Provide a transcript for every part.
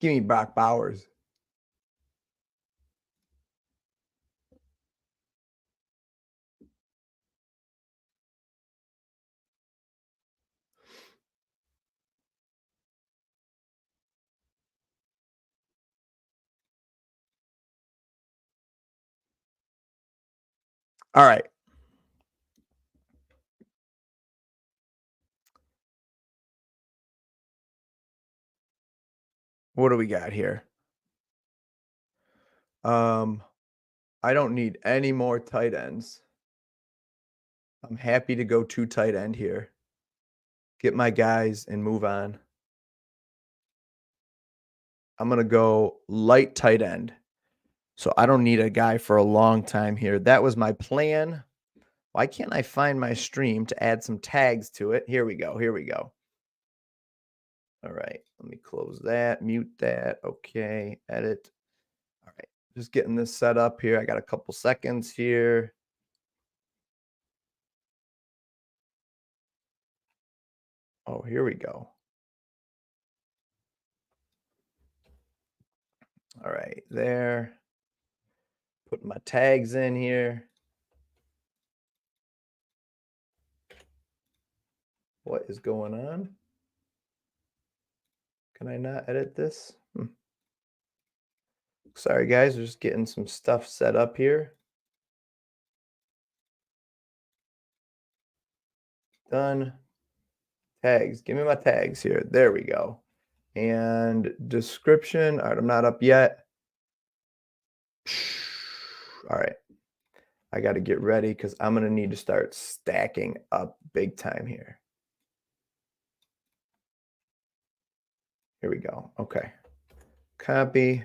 Give me Brock Bowers. All right. What do we got here? I don't need any more tight ends. I'm happy to go 2 tight end here. Get my guys and move on. I'm going to go light tight end. So I don't need a guy for a long time here. That was my plan. Why can't I find my stream to add some tags to it? Here we go. Here we go. All right. Let me close that, mute that. Okay. Edit. All right. Just getting this set up here. I got a couple seconds here. Oh, here we go. All right. There. Putting my tags in here. What is going on? Can I not edit this? Sorry, guys. We're just getting some stuff set up here. Done. Tags. Give me my tags here. There we go. And description. All right, I'm not up yet. All right. I got to get ready because I'm going to need to start stacking up big time here. Here we go. Okay. Copy.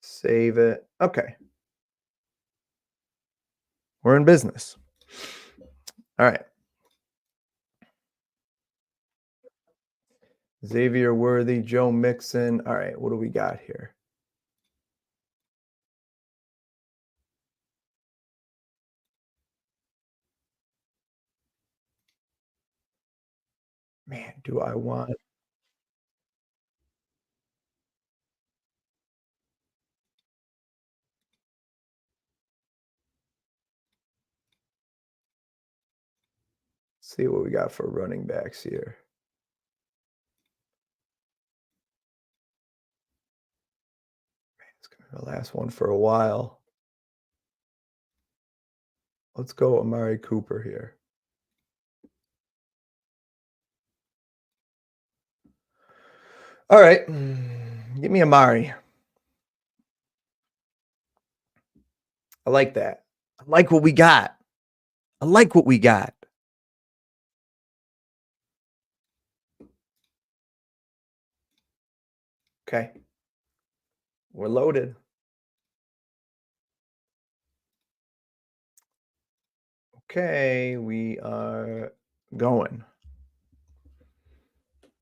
Save it. Okay. We're in business. All right. Xavier Worthy, Joe Mixon. All right. What do we got here? Man, do I want... See what we got for running backs here. It's going to be the last one for a while. Let's go Amari Cooper here. All right. Give me Amari. I like that. I like what we got. I like what we got. Okay. We're loaded. Okay, we are going.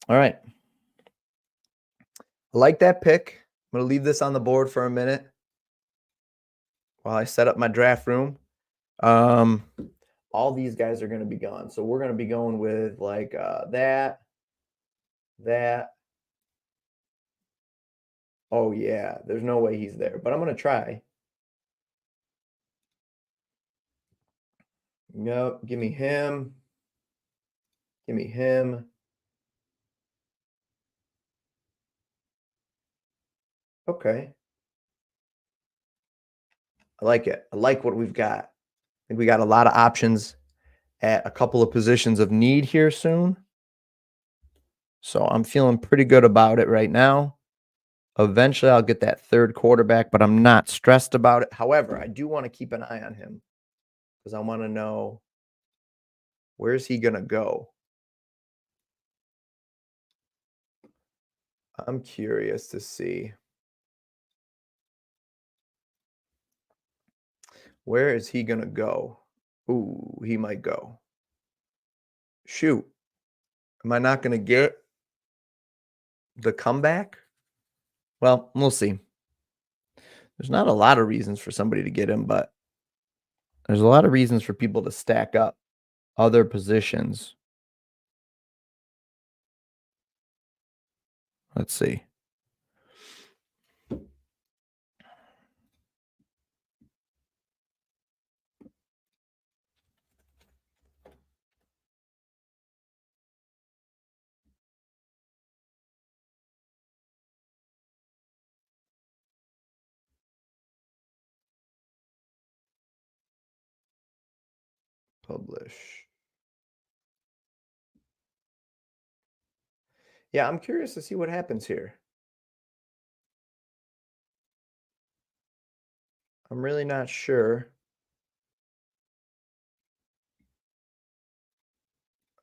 All right. I like that pick. I'm going to leave this on the board for a minute while I set up my draft room. All these guys are going to be gone. So we're going to be going with like that. Oh, yeah. There's no way he's there, but I'm going to try. Nope. Give me him. Give me him. Okay. I like it. I like what we've got. I think we got a lot of options at a couple of positions of need here soon. So I'm feeling pretty good about it right now. Eventually, I'll get that third quarterback, but I'm not stressed about it. However, I do want to keep an eye on him because I want to know, where's he going to go? I'm curious to see. Where is he going to go? Ooh, he might go. Shoot. Am I not going to get the comeback? Well, we'll see. There's not a lot of reasons for somebody to get him, but there's a lot of reasons for people to stack up other positions. Let's see. Publish. Yeah, I'm curious to see what happens here. I'm really not sure.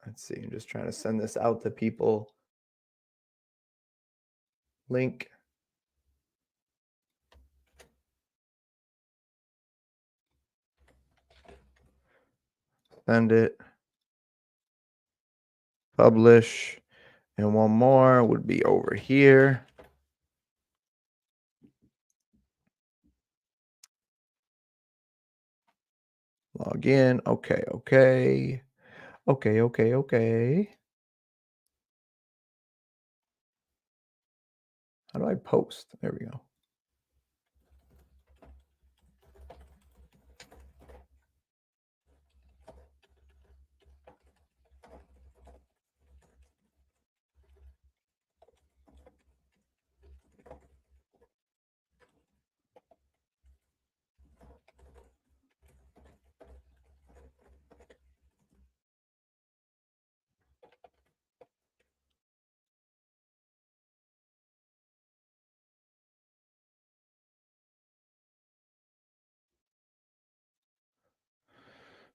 Let's see. I'm just trying to send this out to people. Link. Send it. Publish. And one more would be over here. Log in. Okay, okay. Okay, okay, okay. How do I post? There we go.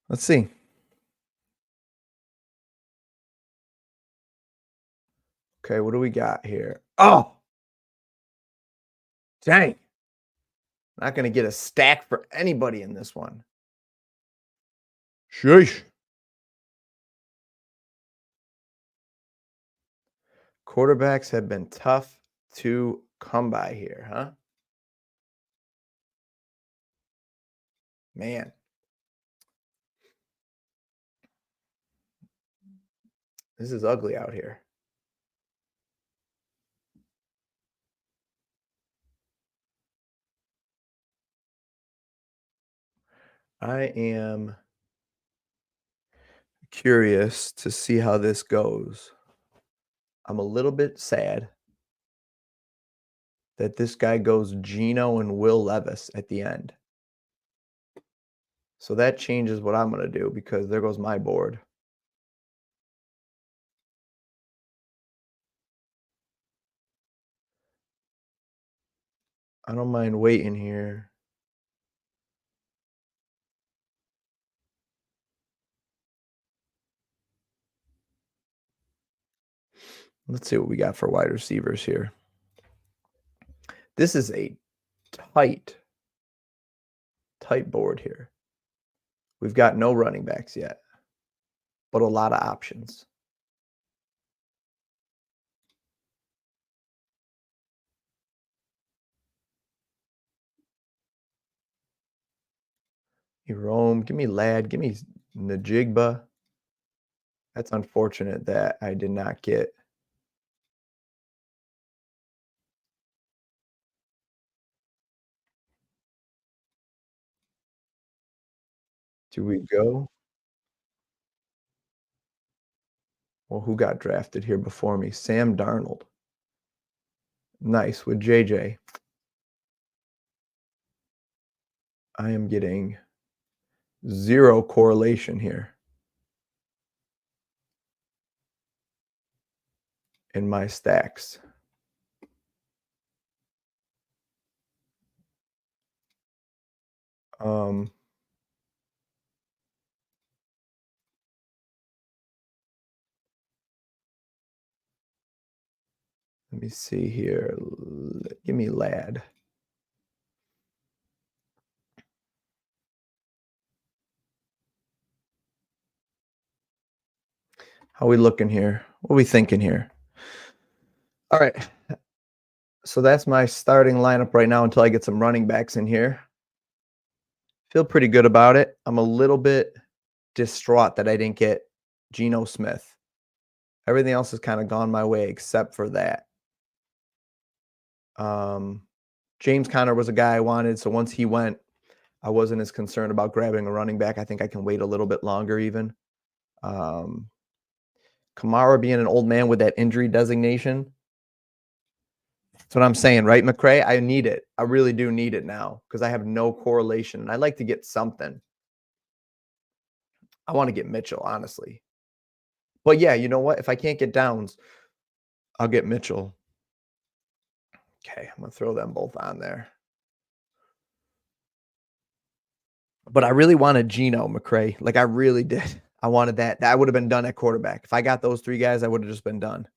Let's see. Okay, what do we got here? Oh, dang. Not going to get a stack for anybody in this one. Sheesh. Quarterbacks have been tough to come by here, huh? Man. This is ugly out here. I am curious to see how this goes. I'm a little bit sad that this guy goes Geno and Will Levis at the end. So that changes what I'm going to do because there goes my board. I don't mind waiting here. Let's see what we got for wide receivers here. This is a tight board here. We've got no running backs yet, but a lot of options. Jerome, give me Ladd, give me Najigba. That's unfortunate that I did not get. Do we go? Well, who got drafted here before me? Sam Darnold. Nice with JJ. I am getting zero correlation here in my stacks. Let me see here. Give me Ladd. How we looking here? What are we thinking here? All right. So that's my starting lineup right now until I get some running backs in here. Feel pretty good about it. I'm a little bit distraught that I didn't get Geno Smith. Everything else has kind of gone my way except for that. Um, James Conner was a guy I wanted, so once he went, I wasn't as concerned about grabbing a running back. I think I can wait a little bit longer even. Um, Kamara being an old man with that injury designation. That's what I'm saying, right, McCray? I need it. I really do need it now because I have no correlation. And I like to get something. I want to get Mitchell, honestly. But yeah, you know what? If I can't get Downs, I'll get Mitchell. Okay, I'm going to throw them both on there. But I really wanted Geno McCray. Like I really did. I wanted that. That would have been done at quarterback. If I got those three guys, I would have just been done.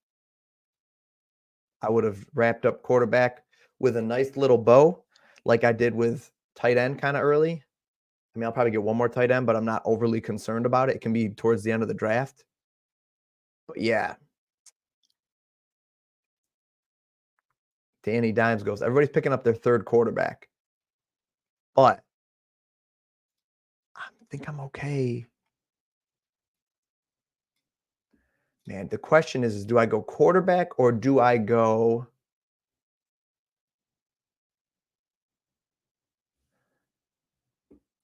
I would have wrapped up quarterback with a nice little bow, like I did with tight end kind of early. I mean, I'll probably get one more tight end, but I'm not overly concerned about it. It can be towards the end of the draft. But yeah, Danny Dimes goes. Everybody's picking up their third quarterback. But I think I'm okay. Man, the question is do I go quarterback or do I go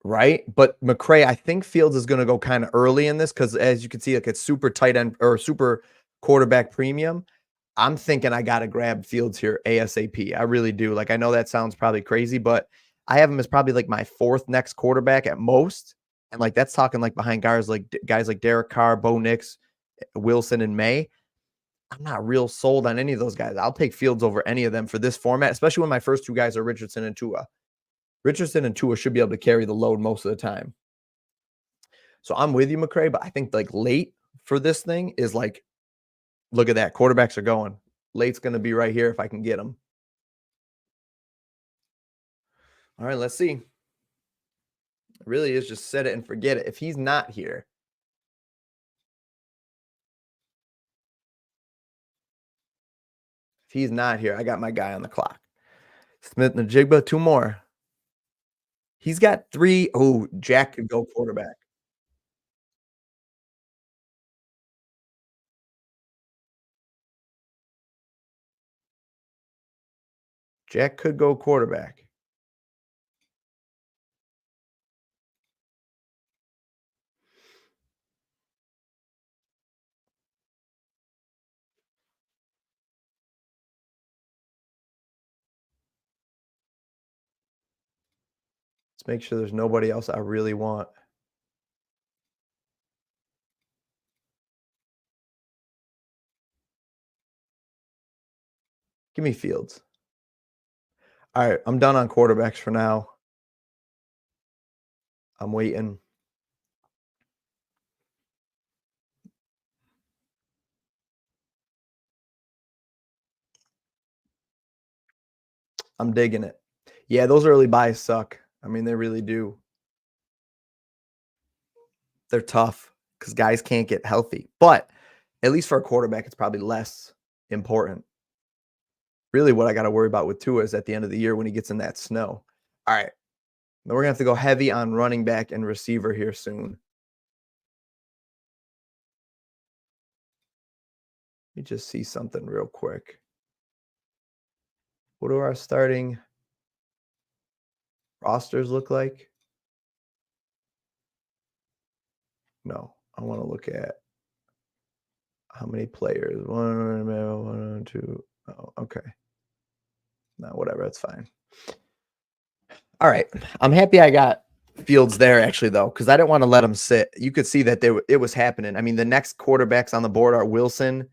right? But McCray, I think Fields is going to go kind of early in this because as you can see, like it's super tight end or super quarterback premium. I'm thinking I got to grab Fields here ASAP. I really do. Like I know that sounds probably crazy, but I have him as probably like my fourth next quarterback at most. And like that's talking like behind guys like Derek Carr, Bo Nix, Wilson, and May. I'm not real sold on any of those guys. I'll take Fields over any of them for this format, especially when my first two guys are Richardson and Tua. Richardson and Tua should be able to carry the load most of the time. So I'm with you, McCray, but I think like late for this thing is like, look at that. Quarterbacks are going. Late's going to be right here if I can get them. All right, let's see. It really is just set it and forget it. If he's not here, I got my guy on the clock. Smith and Jigba, two more. He's got three. Oh, Jack could go quarterback. Jack could go quarterback. Let's make sure there's nobody else I really want. Give me Fields. All right, I'm done on quarterbacks for now. I'm waiting. I'm digging it. Yeah, those early buys suck. I mean, they really do. They're tough because guys can't get healthy. But at least for a quarterback, it's probably less important. Really, what I got to worry about with Tua is at the end of the year when he gets in that snow. All right. Now we're going to have to go heavy on running back and receiver here soon. Let me just see something real quick. What do our starting rosters look like? No, I want to look at how many players. One, two. Oh, okay. No, whatever. That's fine. All right. I'm happy I got Fields there actually though, because I didn't want to let him sit. You could see that it was happening. I mean, the next quarterbacks on the board are Wilson,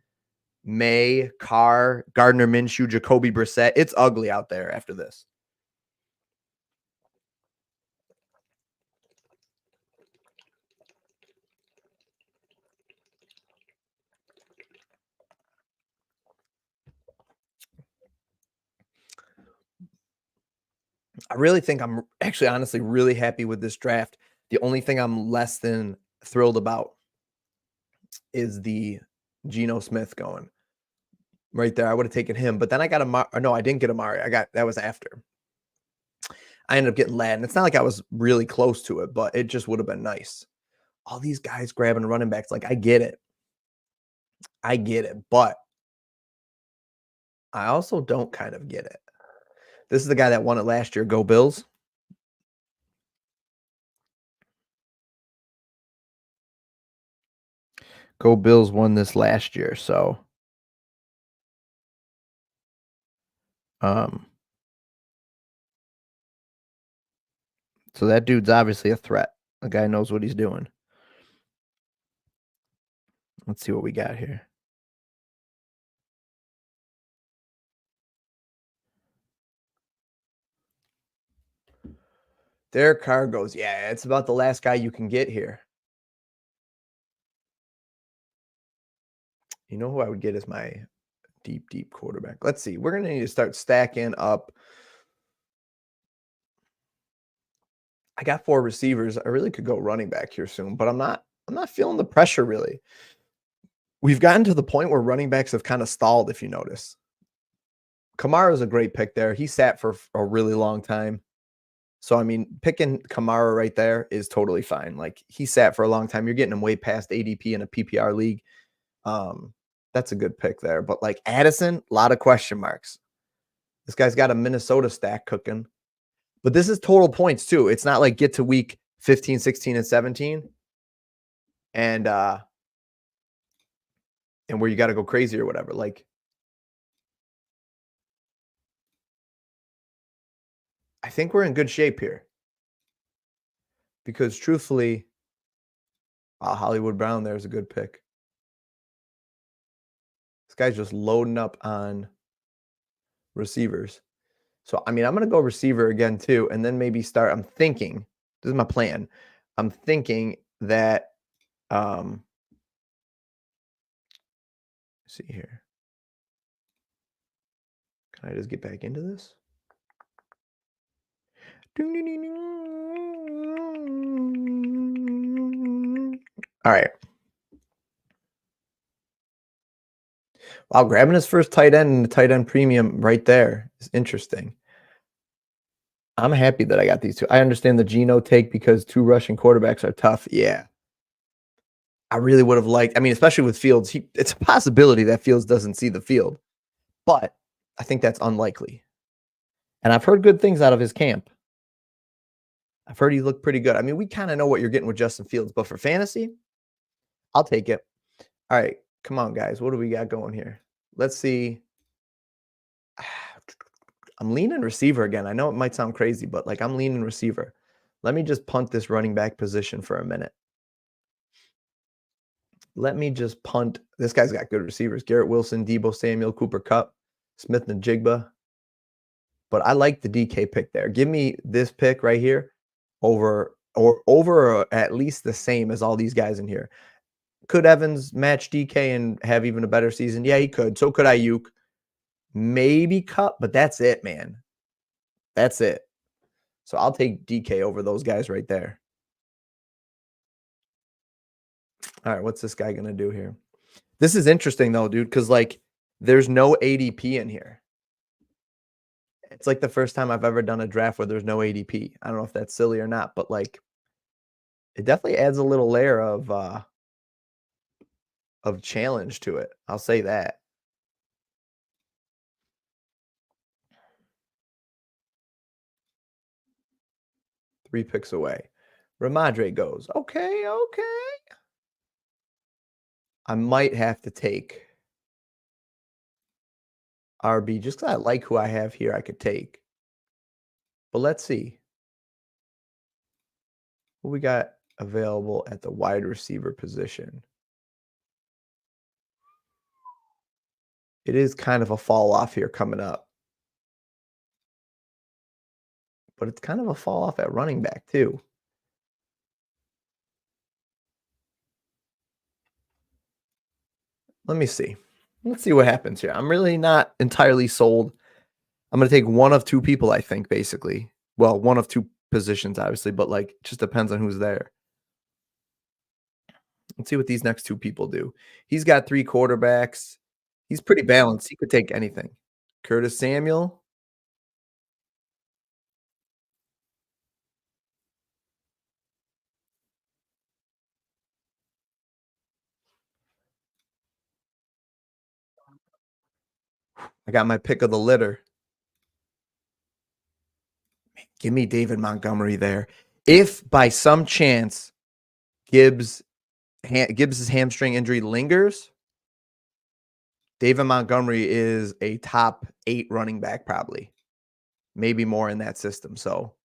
May, Carr, Gardner Minshew, Jacoby Brissett. It's ugly out there after this. I really think I'm actually honestly really happy with this draft. The only thing I'm less than thrilled about is the Geno Smith going. right there. I would have taken him, but then I got Amari. No, I didn't get Amari. That was after. I ended up getting Ladd. It's not like I was really close to it, but it just would have been nice. All these guys grabbing running backs, like I get it. I get it, but I also don't kind of get it. This is the guy that won it last year. Go Bills. Go Bills won this last year, so um so that dude's obviously a threat. The guy knows what he's doing. Let's see what we got here. Derek Carr goes, yeah, it's about the last guy you can get here. You know who I would get as my deep quarterback? Let's see. We're going to need to start stacking up. I got 4 receivers. I really could go running back here soon, but I'm not feeling the pressure really. We've gotten to the point where running backs have kind of stalled, if you notice. Kamara's a great pick there. He sat for a really long time. So, I mean, picking Kamara right there is totally fine. Like, he sat for a long time. You're getting him way past ADP in a PPR league. That's a good pick there. But, like, Addison, a lot of question marks. This guy's got a Minnesota stack cooking. But this is total points, too. It's not like get to week 15, 16, and 17 and where you got to go crazy or whatever. Like, I think we're in good shape here. Because truthfully, Hollywood Brown there is a good pick. This guy's just loading up on receivers. So, I mean, I'm going to go receiver again too, and then maybe start. I'm thinking, this is my plan. I'm thinking that, let's see here. Can I just get back into this? All right. Wow, grabbing his first tight end and the tight end premium right there is interesting. I'm happy that I got these two. I understand the Geno take because 2 rushing quarterbacks are tough. Yeah. I really would have liked, I mean, especially with Fields, it's a possibility that Fields doesn't see the field, but I think that's unlikely. And I've heard good things out of his camp. I've heard he looked pretty good. I mean, we kind of know what you're getting with Justin Fields, but for fantasy, I'll take it. All right, come on, guys. What do we got going here? Let's see. I'm leaning receiver again. I know it might sound crazy, but like I'm leaning receiver. Let me just punt this running back position for a minute. Let me just punt. This guy's got good receivers. Garrett Wilson, Deebo Samuel, Cooper Kupp, Smith and Jigba. But I like the DK pick there. Give me this pick right here over or at least the same as all these guys in here. Could Evans match DK and have even a better season? Yeah, he could. So could Ayuk. Maybe Kupp, but that's it, man. That's it. So I'll take DK over those guys right there. All right, what's this guy going to do here? This is interesting, though, dude, because, like, there's no ADP in here. It's like the first time I've ever done a draft where there's no ADP. I don't know if that's silly or not, but, like, it definitely adds a little layer of challenge to it. I'll say that. Three picks away. Ramadre goes. Okay. I might have to take RB just because I like who I have here I could take. But let's see what we got available at the wide receiver position. It is kind of a fall off here coming up. But it's kind of a fall off at running back too. Let me see. Let's see what happens here. I'm really not entirely sold. I'm going to take one of 2 people, I think, basically. Well, one of 2 positions, obviously, but like it just depends on who's there. Let's see what these next 2 people do. He's got 3 quarterbacks. He's pretty balanced. He could take anything. Curtis Samuel. I got my pick of the litter. Give me David Montgomery there. If by some chance Gibbs's hamstring injury lingers, David Montgomery is a top 8 running back probably, maybe more in that system. So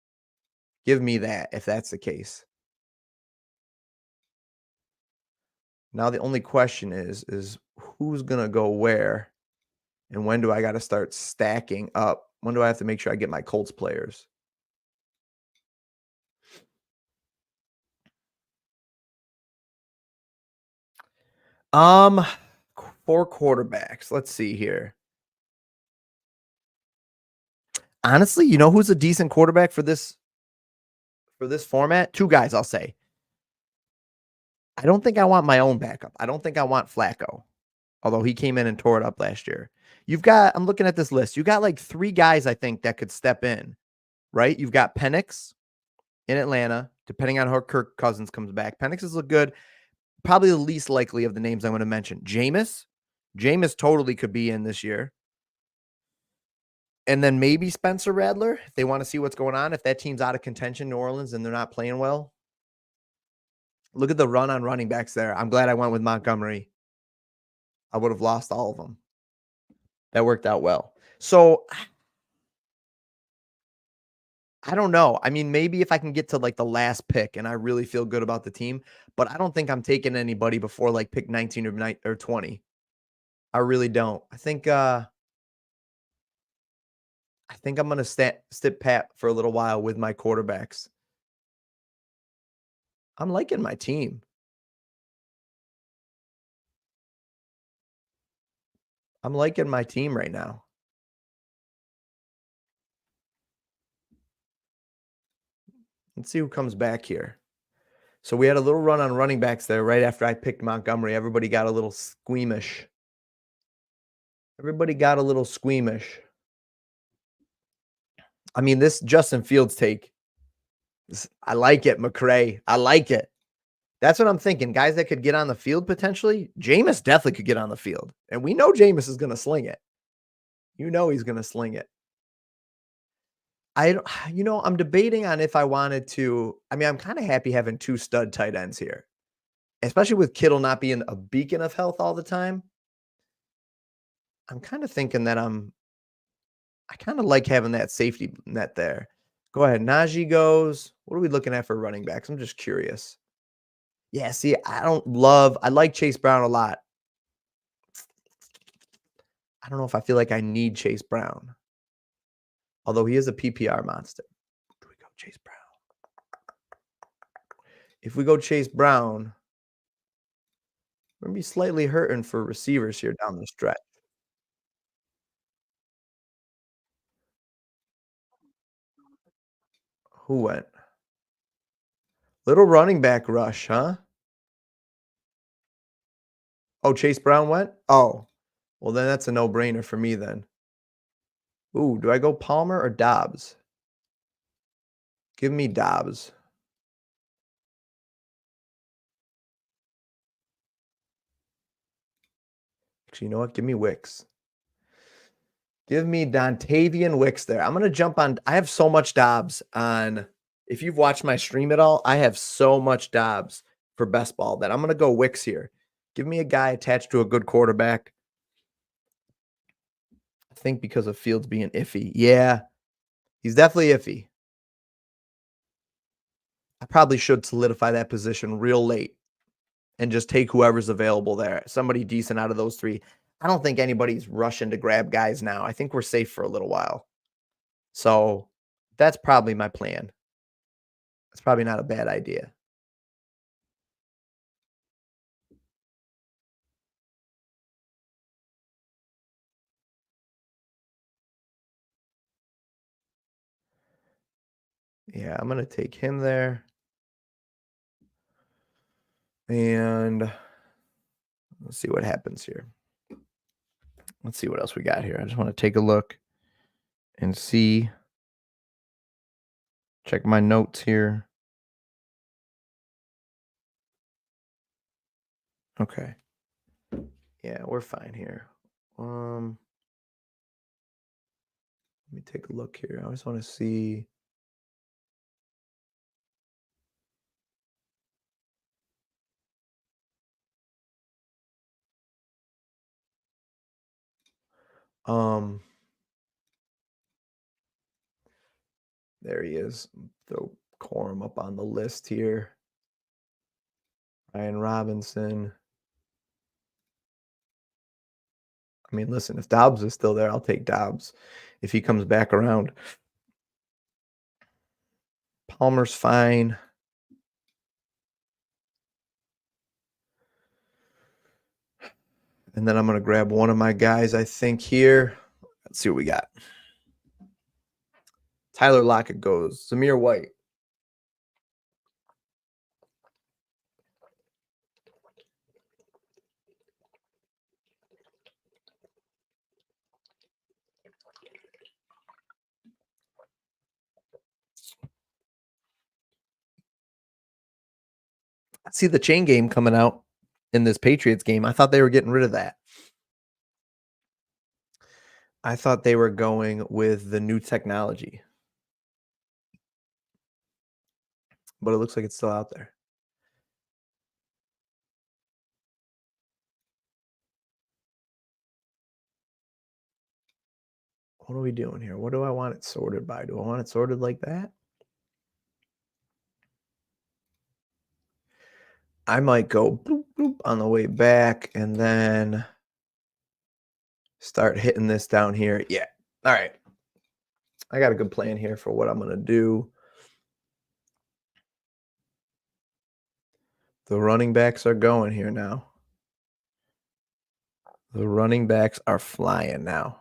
give me that if that's the case. Now the only question is who's gonna go where, and when do I got to start stacking up? When do I have to make sure I get my Colts players? Um, 4 quarterbacks. Let's see here. Honestly, you know who's a decent quarterback for this format? 2 guys, I'll say. I don't think I want my own backup. I don't think I want Flacco, although he came in and tore it up last year. I'm looking at this list. You got like 3 guys I think that could step in, right? You've got Penix in Atlanta, depending on how Kirk Cousins comes back. Penix has looked good. Probably the least likely of the names I'm going to mention. Jameis totally could be in this year. And then maybe Spencer Rattler, if they want to see what's going on. If that team's out of contention, New Orleans, and they're not playing well. Look at the run on running backs there. I'm glad I went with Montgomery. I would have lost all of them. That worked out well. So I don't know. I mean, maybe if I can get to like the last pick and I really feel good about the team, but I don't think I'm taking anybody before like pick 19 or 20. I really don't. I think I'm gonna sit pat for a little while with my quarterbacks. I'm liking my team. I'm liking my team right now. Let's see who comes back here. So we had a little run on running backs there right after I picked Montgomery. Everybody got a little squeamish. Everybody got a little squeamish. I mean, this Justin Fields take, I like it, McCray. I like it. That's what I'm thinking. Guys that could get on the field potentially. Jameis definitely could get on the field. And we know Jameis is going to sling it. You know he's going to sling it. I don't, I'm debating on if I wanted to. I mean, I'm kind of happy having 2 stud tight ends here, especially with Kittle not being a beacon of health all the time. I'm kind of thinking that I kind of like having that safety net there. Go ahead. Najee goes. What are we looking at for running backs? I'm just curious. Yeah, see, I like Chase Brown a lot. I don't know if I feel like I need Chase Brown, although he is a PPR monster. Do we go Chase Brown? If we go Chase Brown, we're going to be slightly hurting for receivers here down the stretch. Who went? Little running back rush, huh? Oh, Chase Brown went? Oh, well, then that's a no-brainer for me then. Ooh, do I go Palmer or Dobbs? Give me Dobbs. Actually, you know what? Give me Wicks. Give me Dontavian Wicks there. I'm going to jump on. I have so much Dobbs on. If you've watched my stream at all, I have so much Dobbs for best ball that I'm going to go Wicks here. Give me a guy attached to a good quarterback. I think because of Fields being iffy. Yeah, he's definitely iffy. I probably should solidify that position real late and just take whoever's available there. Somebody decent out of those 3. I don't think anybody's rushing to grab guys now. I think we're safe for a little while. So that's probably my plan. It's probably not a bad idea. Yeah, I'm going to take him there. And let's see what happens here. Let's see what else we got here. I just want to take a look and see. Check my notes here. Okay. Yeah, we're fine here. Let me take a look here. I always want to see. Um, there he is. Throw Corum up on the list here. Ryan Robinson. I mean, listen, if Dobbs is still there, I'll take Dobbs if he comes back around. Palmer's fine. And then I'm going to grab one of my guys, I think, here. Let's see what we got. Tyler Lockett goes. Zamir White. I see the chain game coming out in this Patriots game. I thought they were getting rid of that. I thought they were going with the new technology. But it looks like it's still out there. What are we doing here? What do I want it sorted by? Do I want it sorted like that? I might go bloop, bloop on the way back and then start hitting this down here. Yeah. All right. I got a good plan here for what I'm going to do. The running backs are going here now. The running backs are flying now.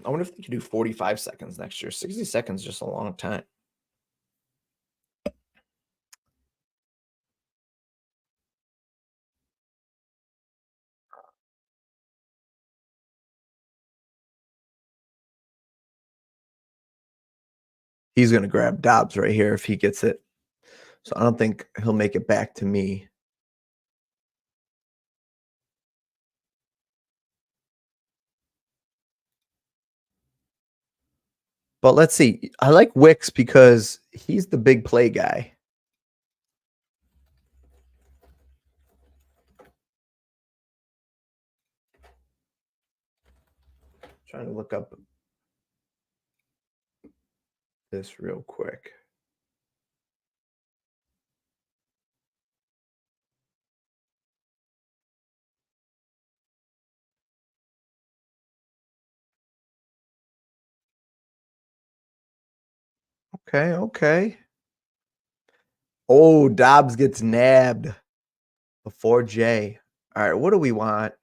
I wonder if they could do 45 seconds next year. 60 seconds is just a long time. He's going to grab Dobbs right here if he gets it. So I don't think he'll make it back to me. But let's see. I like Wicks because he's the big play guy. Trying to look up this real quick. Okay, okay. Oh, Dobbs gets nabbed before Jay. All right, what do we want?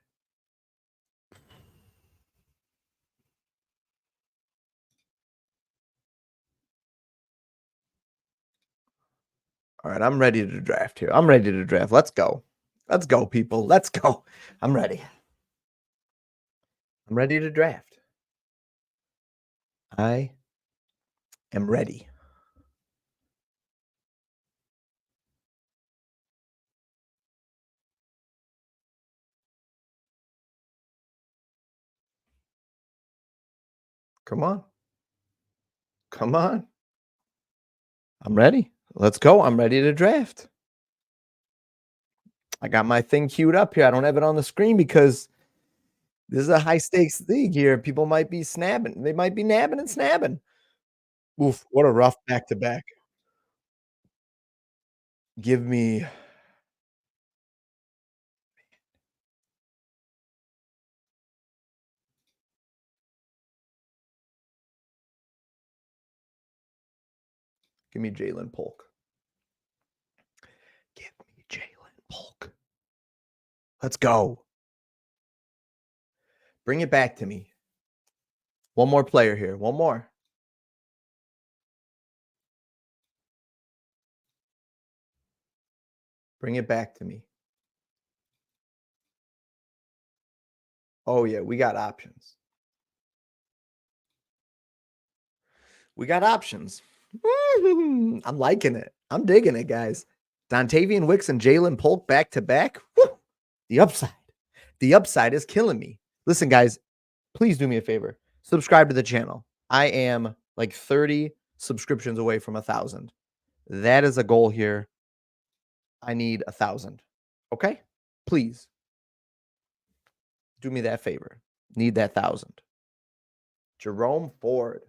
All right, I'm ready to draft here. I'm ready to draft. Let's go. Let's go, people. Let's go. I'm ready. I'm ready to draft. I am ready. Come on. Come on. I'm ready. Let's go. I'm ready to draft. I got my thing queued up here. I don't have it on the screen because this is a high stakes league here. People might be snapping. They might be nabbing and snapping. Oof, what a rough back to back. Give me Jalen Polk. Give me Jalen Polk. Let's go. Bring it back to me. One more player here. One more. Bring it back to me. Oh, yeah, we got options. We got options. I'm liking it. I'm digging it, guys. Dontavian Wicks and Jalen Polk back to back. Woo! The upside. The upside is killing me. Listen, guys, please do me a favor. Subscribe to the channel. I am like 30 subscriptions away from 1,000. That is a goal here. I need 1,000. Okay? Please do me that favor. Need that 1,000. Jerome Ford.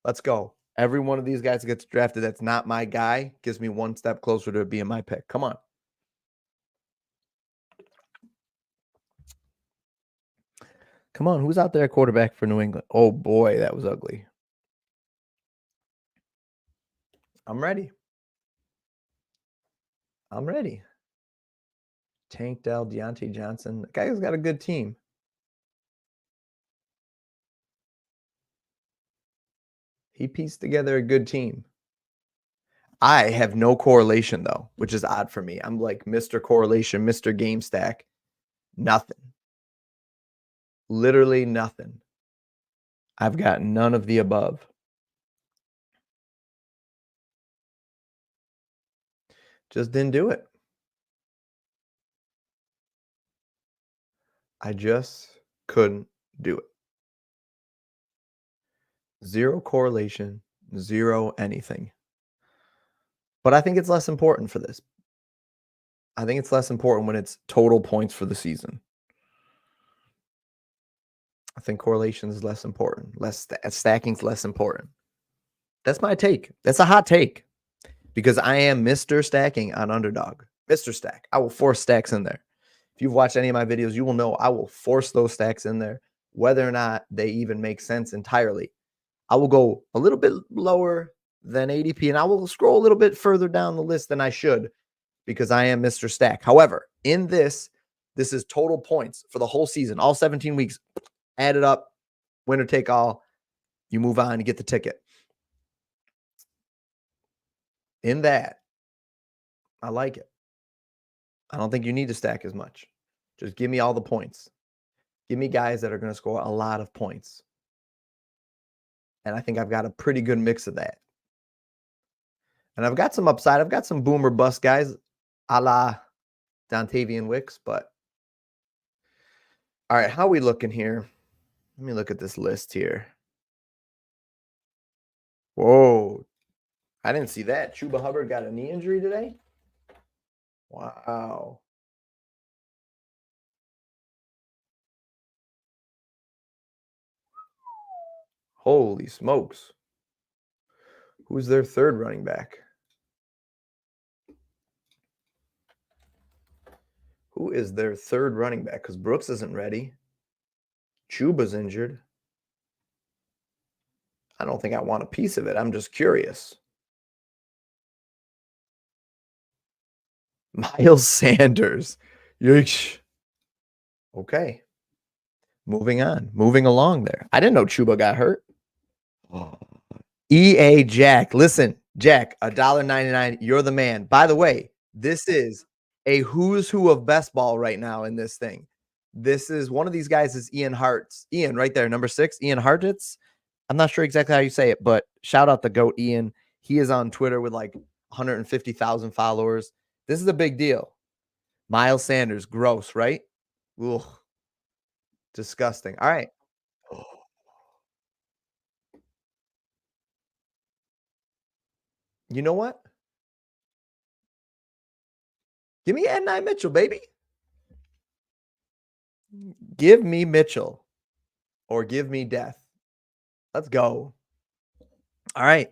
Let's go. Every one of these guys that gets drafted that's not my guy gives me one step closer to being my pick. Come on. Come on. Who's out there at quarterback for New England? Oh, boy, that was ugly. I'm ready. I'm ready. Tank Dell, Deontay Johnson. The guy's got a good team. He pieced together a good team. I have no correlation, though, which is odd for me. I'm like Mr. Correlation, Mr. Game Stack. Nothing. Literally nothing. I've got none of the above. Just didn't do it. I just couldn't do it. Zero correlation, zero anything. But I think it's less important for this. I think it's less important when it's total points for the season. I think correlation is less important. Stacking's less important. That's my take. That's a hot take because I am Mr. Stacking on Underdog. Mr. Stack. I will force stacks in there. If you've watched any of my videos, you will know I will force those stacks in there, whether or not they even make sense entirely. I will go a little bit lower than ADP, and I will scroll a little bit further down the list than I should because I am Mr. Stack. However, in this is total points for the whole season, all 17 weeks. Add it up, winner take all. You move on, you get the ticket. In that, I like it. I don't think you need to stack as much. Just give me all the points. Give me guys that are going to score a lot of points. And I think I've got a pretty good mix of that. And I've got some upside. I've got some boomer bust guys a la Dontavian Wicks. But all right, how are we looking here? Let me look at this list here. Whoa. I didn't see that. Chuba Hubbard got a knee injury today? Wow. Holy smokes. Who's their third running back? Who is their third running back? Because Brooks isn't ready. Chuba's injured. I don't think I want a piece of it. I'm just curious. Miles Sanders. Yeesh. Okay. Moving on. Moving along there. I didn't know Chuba got hurt. EA Jack. Listen, Jack, $1.99. You're the man. By the way, this is a who's who of best ball right now in this thing. This is one of these guys is Ian Hart's. Ian, right there, number 6, Ian Hartitz. I'm not sure exactly how you say it, but shout out the GOAT Ian. He is on Twitter with like 150,000 followers. This is a big deal. Miles Sanders, gross, right? Ugh. Disgusting. All right. You know what? Give me N9 Mitchell, baby. Give me Mitchell or give me death. Let's go. All right.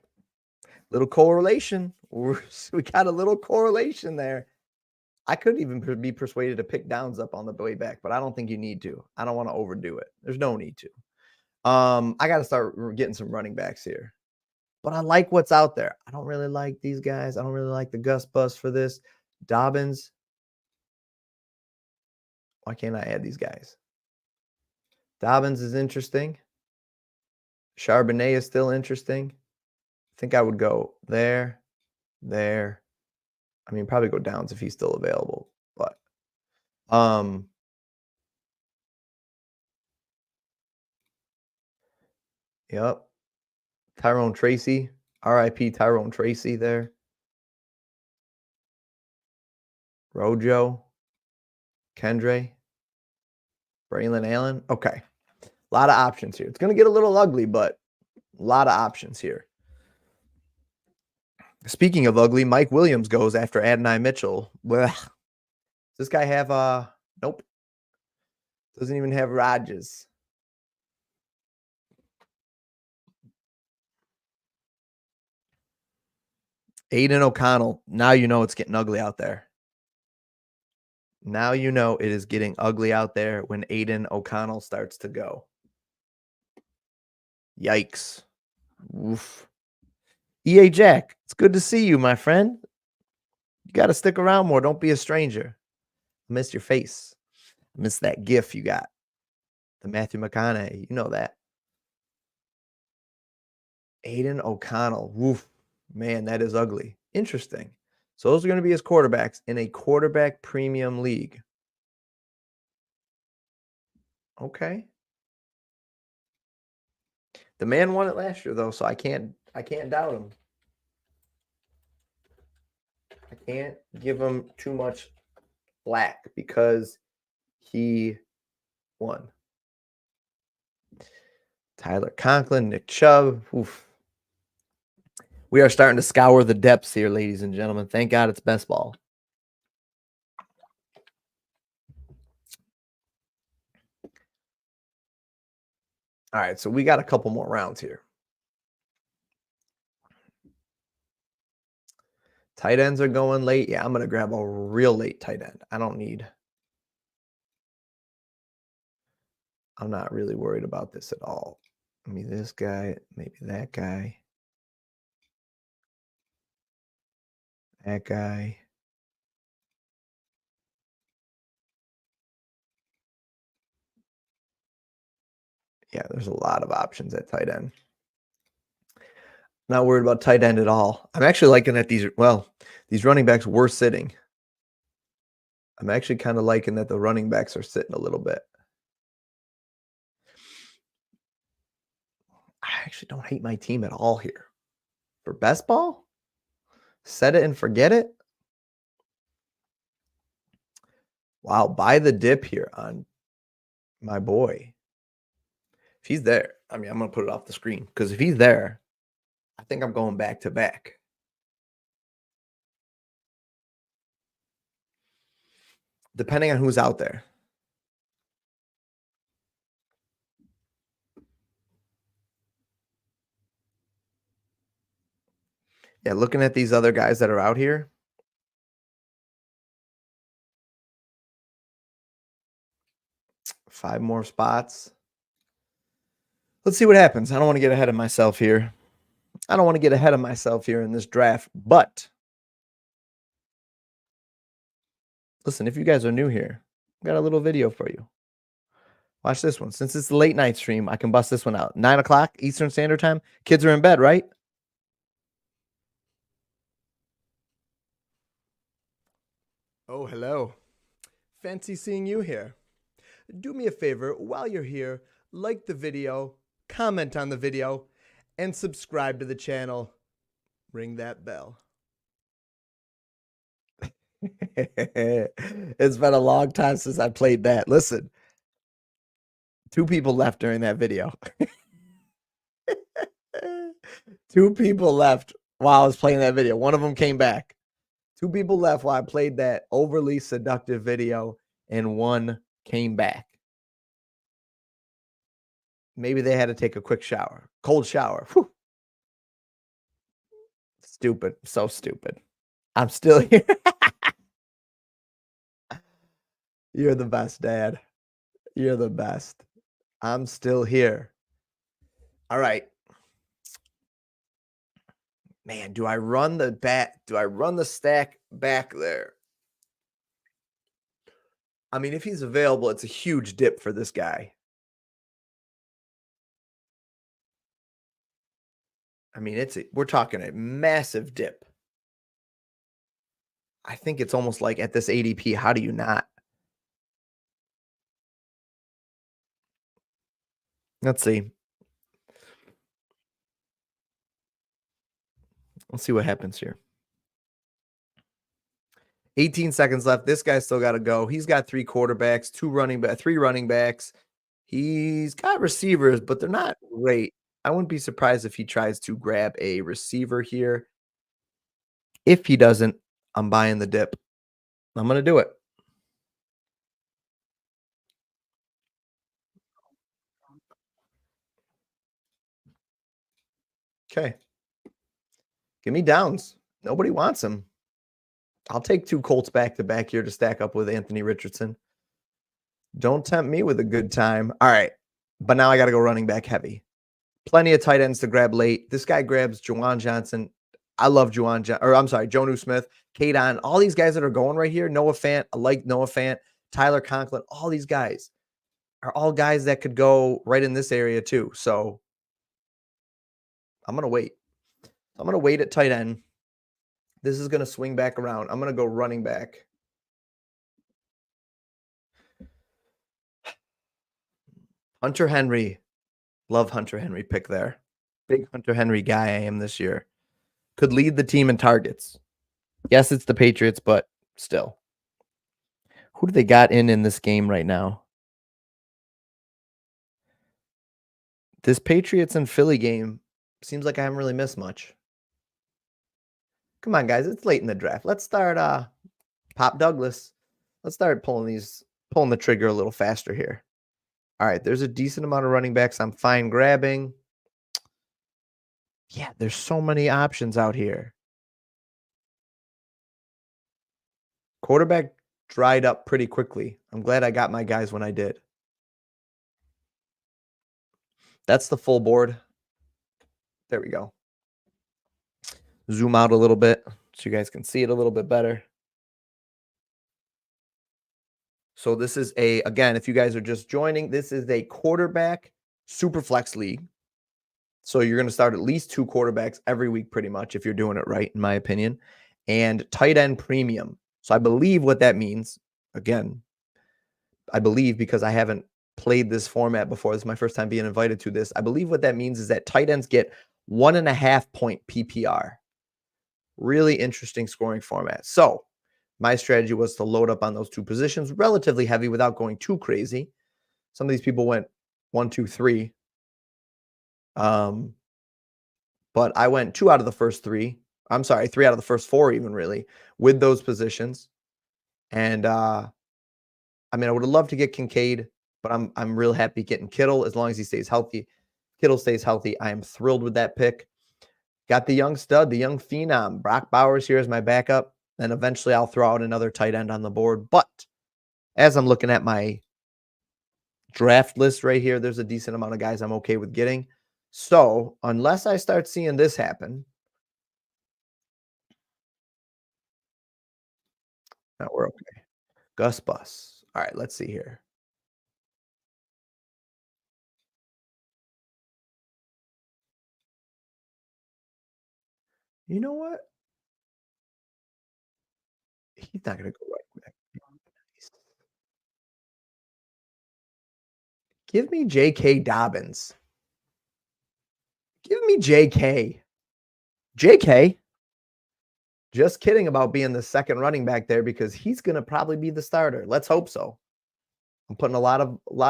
Little correlation. We got a little correlation there. I could even be persuaded to pick downs up on the way back, but I don't think you need to. I don't want to overdo it. There's no need to. I got to start getting some running backs here. But I like what's out there. I don't really like these guys. I don't really like the Gus Bus for this. Dobbins. Why can't I add these guys? Dobbins is interesting. Charbonnet is still interesting. I think I would go there, there. I mean, probably go Downs if he's still available. But Yep. Tyrone Tracy. RIP Tyrone Tracy there. Rojo. Kendre. Braylon Allen. Okay. A lot of options here. It's going to get a little ugly, but a lot of options here. Speaking of ugly, Mike Williams goes after Adonai Mitchell. Well, does this guy have nope. Doesn't even have Rodgers. Aiden O'Connell. Now you know it's getting ugly out there. Now you know it is getting ugly out there when Aiden O'Connell starts to go. Yikes. Oof. EA Jack, it's good to see you, my friend. You got to stick around more. Don't be a stranger. I miss your face. I miss that gif you got. The Matthew McConaughey. You know that. Aiden O'Connell. Woof. Man, that is ugly. Interesting. So those are going to be his quarterbacks in a quarterback premium league. Okay. The man won it last year, though, so I can't doubt him. I can't give him too much flack because he won. Tyler Conklin, Nick Chubb. Oof. We are starting to scour the depths here, ladies and gentlemen. Thank God it's best ball. All right, so we got a couple more rounds here. Tight ends are going late. Yeah, I'm going to grab a real late tight end. I'm not really worried about this at all. Maybe this guy, maybe that guy. That guy. Yeah, there's a lot of options at tight end. Not worried about tight end at all. I'm actually liking that these running backs were sitting. I'm actually kind of liking that the running backs are sitting a little bit. I actually don't hate my team at all here. For best ball, set it and forget it. Wow, buy the dip here on my boy. If he's there, I mean, I'm going to put it off the screen because if he's there, I think I'm going back to back. Depending on who's out there. Yeah, looking at these other guys that are out here. Five more spots. Let's see what happens. I don't want to get ahead of myself here. In this draft, but listen, if you guys are new here, I've got a little video for you. Watch this one. Since it's the late night stream, I can bust this one out. 9 o'clock Eastern Standard Time. Kids are in bed, right? Oh, hello. Fancy seeing you here. Do me a favor while you're here, like the video, comment on the video, and subscribe to the channel. Ring that bell. It's been a long time since I played that. Listen, 2 people left during that video. 2 people left while I was playing that video. One of them came back. 2 people left while I played that overly seductive video, and one came back. Maybe they had to take a quick shower. Cold shower. Whew. Stupid. So stupid. I'm still here. You're the best, Dad. You're the best. I'm still here. All right. Man, do I run the stack back there? I mean, if he's available, it's a huge dip for this guy. I mean, we're talking a massive dip. I think it's almost like at this ADP, how do you not? Let's see. Let's see what happens here. 18 seconds left. This guy's still got to go. He's got 3 quarterbacks, 3 running backs. He's got receivers, but they're not great. I wouldn't be surprised if he tries to grab a receiver here. If he doesn't, I'm buying the dip. I'm going to do it. Okay. Give me Downs. Nobody wants him. I'll take 2 Colts back to back here to stack up with Anthony Richardson. Don't tempt me with a good time. All right. But now I got to go running back heavy. Plenty of tight ends to grab late. This guy grabs Juwan Johnson. I love Jonnu Smith, Kadon, all these guys that are going right here. Noah Fant. I like Noah Fant, Tyler Conklin. All these guys are all guys that could go right in this area too. So I'm going to wait. I'm going to wait at tight end. This is going to swing back around. I'm going to go running back. Hunter Henry. Love Hunter Henry pick there. Big Hunter Henry guy I am this year. Could lead the team in targets. Yes, it's the Patriots, but still. Who do they got in this game right now? This Patriots and Philly game seems like I haven't really missed much. Come on, guys. It's late in the draft. Let's start Pop Douglas. Let's start pulling the trigger a little faster here. All right, there's a decent amount of running backs I'm fine grabbing. Yeah, there's so many options out here. Quarterback dried up pretty quickly. I'm glad I got my guys when I did. That's the full board. There we go. Zoom out a little bit so you guys can see it a little bit better. So this is again, if you guys are just joining, this is a quarterback Superflex league. So you're going to start at least 2 quarterbacks every week pretty much if you're doing it right, in my opinion. And tight end premium. So I believe what that means, again, I believe because I haven't played this format before. This is my first time being invited to this. I believe what that means is that tight ends get 1.5 point PPR. Really interesting scoring format. So my strategy was to load up on those 2 positions relatively heavy without going too crazy. Some of these people went 1, 2, 3. But I went 2 out of the first 3. I'm sorry, 3 out of the first 4 even really with those positions. And I mean, I would have loved to get Kincaid, but I'm real happy getting Kittle as long as he stays healthy. Kittle stays healthy. I am thrilled with that pick. Got the young stud, the young phenom. Brock Bowers here as my backup. And eventually I'll throw out another tight end on the board. But as I'm looking at my draft list right here, there's a decent amount of guys I'm okay with getting. So unless I start seeing this happen, no, we're okay. Gus Bus. All right, let's see here. You know what? He's not going to go right back. Give me J.K. Dobbins. Give me J.K. J.K. Just kidding about being the second running back there because he's going to probably be the starter. Let's hope so. I'm putting a lot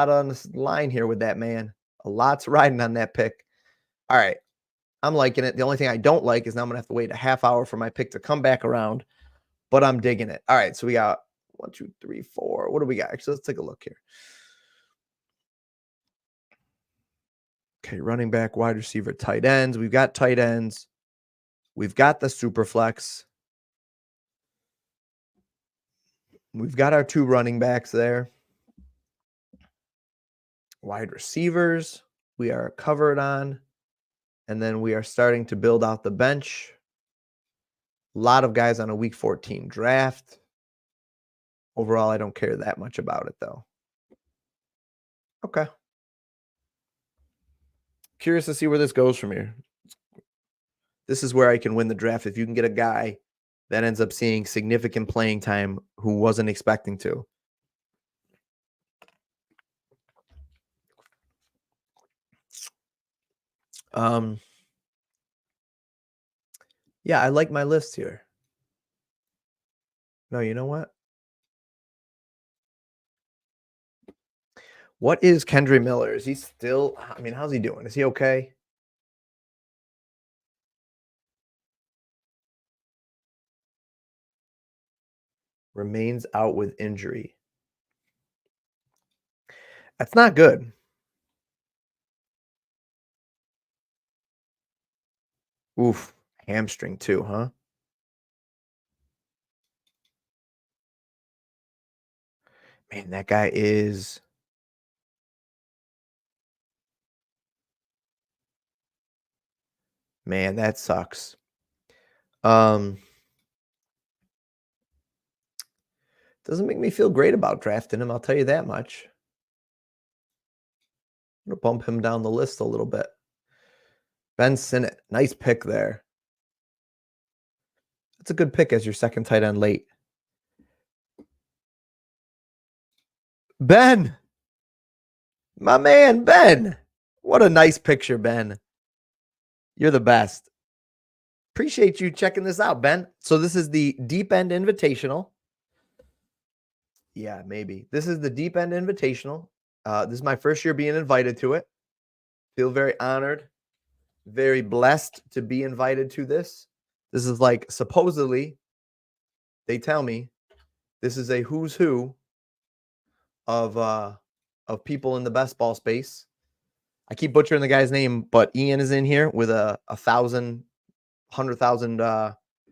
on this line here with that man. A lot's riding on that pick. All right. I'm liking it. The only thing I don't like is now I'm going to have to wait a half hour for my pick to come back around, but I'm digging it. All right. So we got 1, 2, 3, 4. What do we got? Actually, let's take a look here. Okay. Running back, wide receiver, tight ends. We've got tight ends. We've got the Superflex. We've got our 2 running backs there. Wide receivers, we are covered on. And then we are starting to build out the bench. A lot of guys on a week 14 draft. Overall, I don't care that much about it, though. Okay. Curious to see where this goes from here. This is where I can win the draft if you can get a guy that ends up seeing significant playing time who wasn't expecting to. Yeah, I like my list here. No, you know what? What is Kendry Miller? Is he still I mean, how's he doing? Is he okay? Remains out with injury. That's not good. Oof. Hamstring too, huh? Man, that guy is man, that sucks. Um, doesn't make me feel great about drafting him, I'll tell you that much. I'm gonna bump him down the list a little bit. Ben Sinnott, nice pick there. That's a good pick as your second tight end late. Ben, my man, Ben. What a nice picture, Ben. You're the best. Appreciate you checking this out, Ben. So this is the Deep End Invitational. Yeah, maybe. This is the Deep End Invitational. This is my first year being invited to it. Feel very honored, very blessed to be invited to this. This is like supposedly, they tell me, this is a who's who of people in the best ball space. I keep butchering the guy's name, but Ian is in here with a 100,000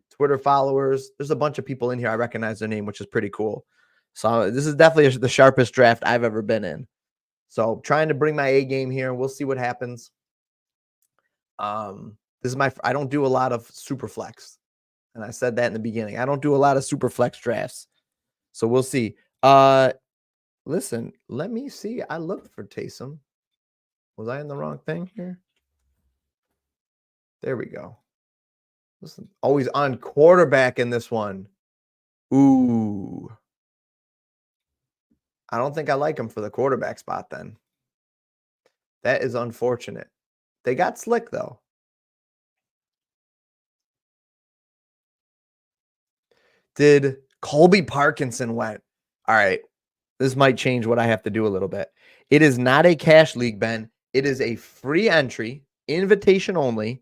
Twitter followers. There's a bunch of people in here. I recognize their name, which is pretty cool. So this is definitely the sharpest draft I've ever been in. So trying to bring my A game here. We'll see what happens. This is I don't do a lot of Superflex. And I said that in the beginning. I don't do a lot of Superflex drafts. So we'll see. Listen, let me see. I looked for Taysom. Was I in the wrong thing here? There we go. Listen, always on quarterback in this one. Ooh. I don't think I like him for the quarterback spot then. That is unfortunate. They got slick though. Did Colby Parkinson went? All right. This might change what I have to do a little bit. It is not a cash league, Ben. It is a free entry, invitation only,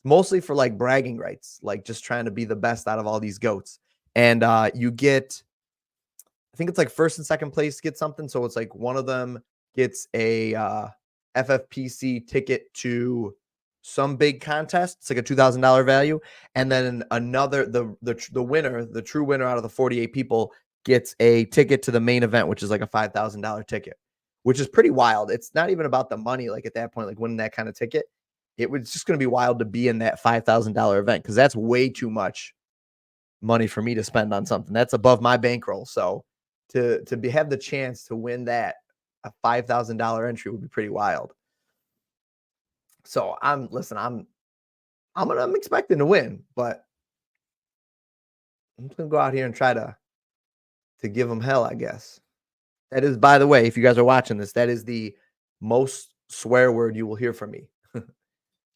mostly for like bragging rights, like just trying to be the best out of all these goats. And you get, I think it's like first and second place get something. So it's like one of them gets a FFPC ticket to some big contest. It's like a $2,000 value, and then another the winner, the true winner out of the 48 people, gets a ticket to the main event, which is like a $5,000 ticket, which is pretty wild. It's not even about the money. Like at that point, like winning that kind of ticket, it was just going to be wild to be in that $5,000 event because that's way too much money for me to spend on something that's above my bankroll. So to have the chance to win that a $5,000 entry would be pretty wild. So I'm expecting to win, but I'm just gonna go out here and try to give them hell, I guess. That is, by the way, if you guys are watching this, that is the most swear word you will hear from me.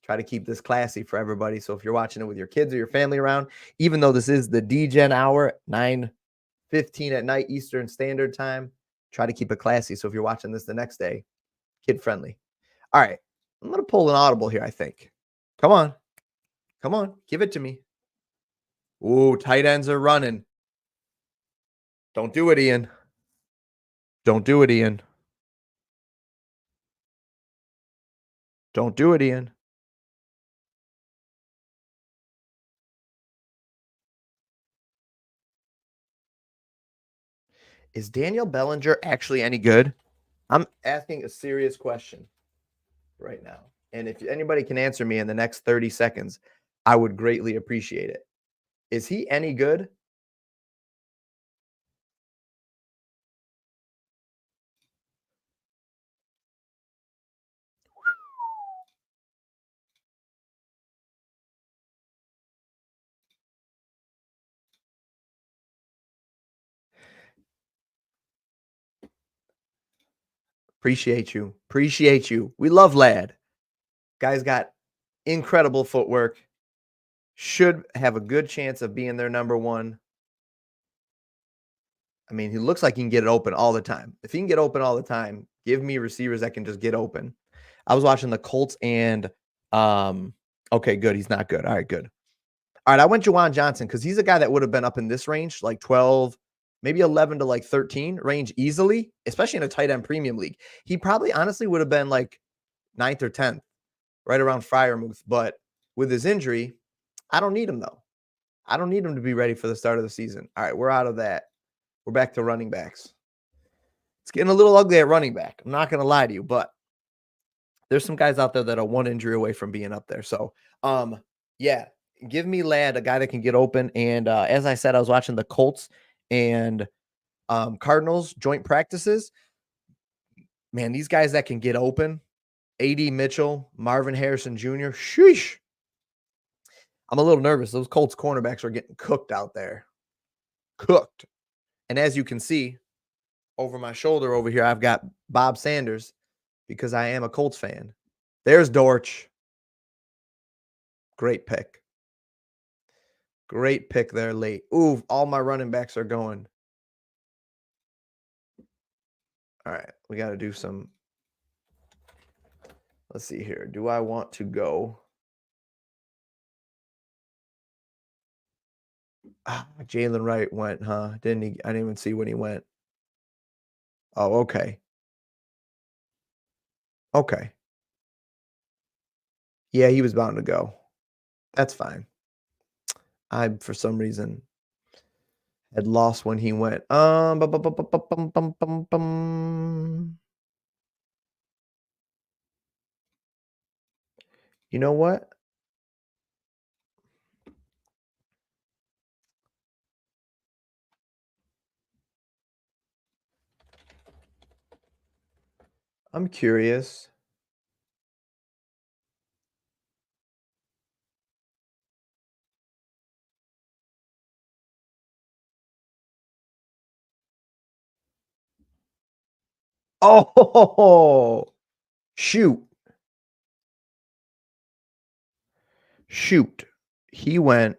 Try to keep this classy for everybody. So if you're watching it with your kids or your family around, even though this is the DGen hour, 9:15 at night Eastern Standard Time, try to keep it classy. So if you're watching this the next day, kid friendly. All right, I'm gonna pull an audible here. I think. Come on, come on, give it to me. Ooh, tight ends are running. Don't do it, Ian. Don't do it, Ian. Don't do it, Ian. Is Daniel Bellinger actually any good? I'm asking a serious question right now. And if anybody can answer me in the next 30 seconds, I would greatly appreciate it. Is he any good? Appreciate you. Appreciate you. We love Lad. Guy's got incredible footwork. should have a good chance of being their number one. I mean, he looks like he can get it open all the time. If he can get open all the time, give me receivers that can just get open. I was watching the Colts and okay, good. He's not good. All right, good. All right, I went Juwan Johnson because he's a guy that would have been up in this range, like 12, maybe 11 to like 13 range easily, especially in a tight end premium league. He probably honestly would have been like ninth or 10th, right around Freiermuth. But with his injury, I don't need him though. I don't need him to be ready for the start of the season. All right, we're out of that. We're back to running backs. It's getting a little ugly at running back. I'm not going to lie to you, but there's some guys out there that are one injury away from being up there. So, yeah, give me Ladd, a guy that can get open. And as I said, I was watching the Colts and Cardinals joint practices. Man, these guys that can get open, A.D. Mitchell, Marvin Harrison Jr., sheesh. I'm a little nervous. Those Colts cornerbacks are getting cooked out there. Cooked. And as you can see, over my shoulder over here, I've got Bob Sanders because I am a Colts fan. There's Dortch. Great pick. Great pick there late. Ooh, all my running backs are going. All right, we got to do some. Let's see here. Do I want to go? Jalen Wright went, huh? Didn't he? I didn't even see when he went. Oh, okay. Okay. Yeah, he was bound to go. That's fine. I, for some reason, had lost when he went. You know what? I'm curious. Oh, shoot. Shoot. He went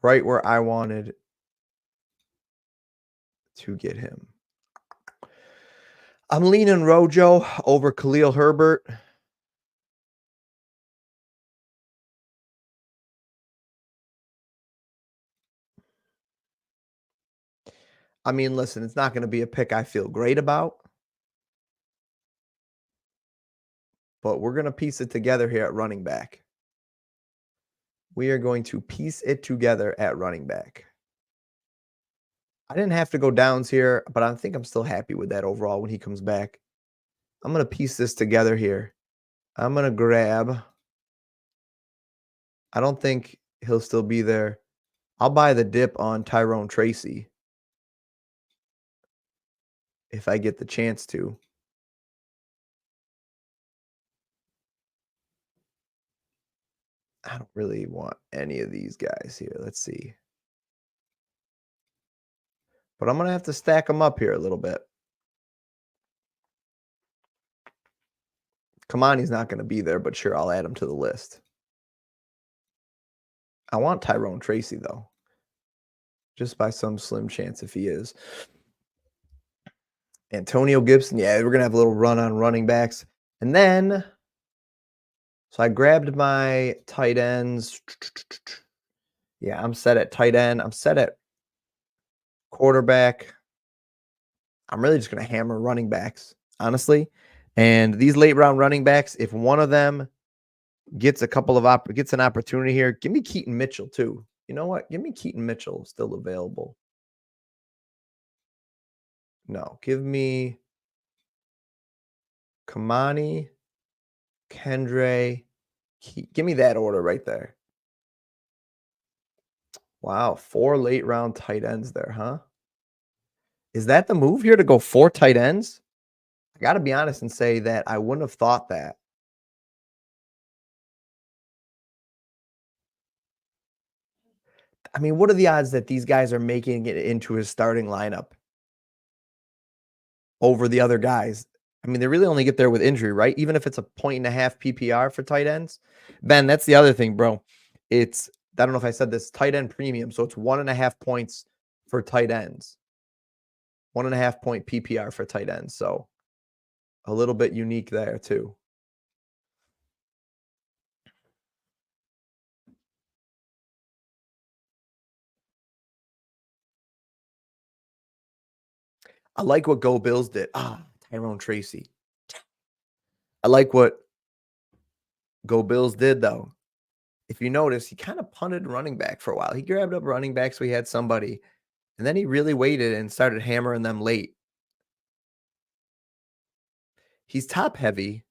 right where I wanted to get him. I'm leaning Rojo over Khalil Herbert. I mean, listen, it's not going to be a pick I feel great about, but we're going to piece it together here at running back. We are going to piece it together at running back. I didn't have to go downs here, but I think I'm still happy with that overall when he comes back. I'm going to piece this together here. I'm going to grab. I don't think he'll still be there. I'll buy the dip on Tyrone Tracy if I get the chance to. I don't really want any of these guys here. Let's see. But I'm going to have to stack them up here a little bit. Kamani's not going to be there, but sure, I'll add him to the list. I want Tyrone Tracy, though. Just by some slim chance if he is. Antonio Gibson. Yeah, we're going to have a little run on running backs. And then, so I grabbed my tight ends. Yeah, I'm set at tight end. I'm set at quarterback. I'm really just going to hammer running backs, honestly. And these late round running backs, if one of them gets a couple of gets an opportunity here, give me Keaton Mitchell too. You know what? Give me Keaton Mitchell still available. No, give me Kamani, Kendre. Give me that order right there. Wow, 4 late round tight ends there, huh? Is that the move here to go 4 tight ends? I got to be honest and say that I wouldn't have thought that. I mean, what are the odds that these guys are making it into his starting lineup over the other guys? I mean, they really only get there with injury, right? Even if it's a point and a half PPR for tight ends. Ben, that's the other thing, bro. It's, I don't know if I said this, tight end premium. So it's 1.5 points for tight ends, 1.5 point PPR for tight ends. So a little bit unique there too. I like what Go Bills did. Tyrone Tracy. I like what Go Bills did though. If you notice, he kind of punted running back for a while. He grabbed up running back so he had somebody, and then he really waited and started hammering them late. He's top heavy.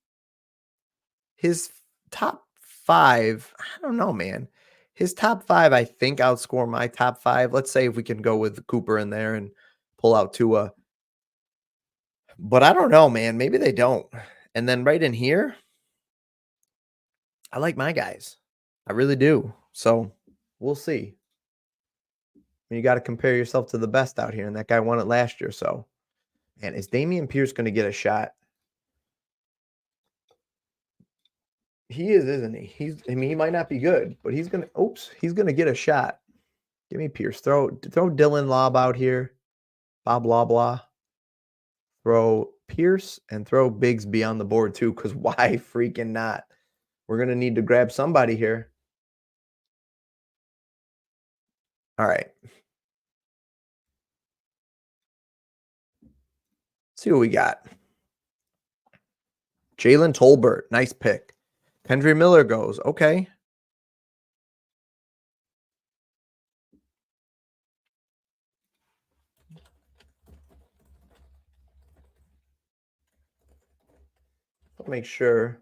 His top 5, I don't know, man. His top 5, I think, outscore my top 5. Let's say if we can go with Cooper in there and pull out Tua. But I don't know, man. Maybe they don't. And then right in here, I like my guys. I really do. So we'll see. You got to compare yourself to the best out here, and that guy won it last year. So, man, is Dameon Pierce going to get a shot? He is, isn't he? I mean, he might not be good, but he's gonna. He's gonna get a shot. Give me Pierce. Throw Dylan Lobb out here. Bob blah blah. Throw Pierce and throw Bigsby on the board too. Because why freaking not? We're gonna need to grab somebody here. All right. Let's see what we got. Jalen Tolbert, nice pick. Kendry Miller goes. Okay. I'll make sure.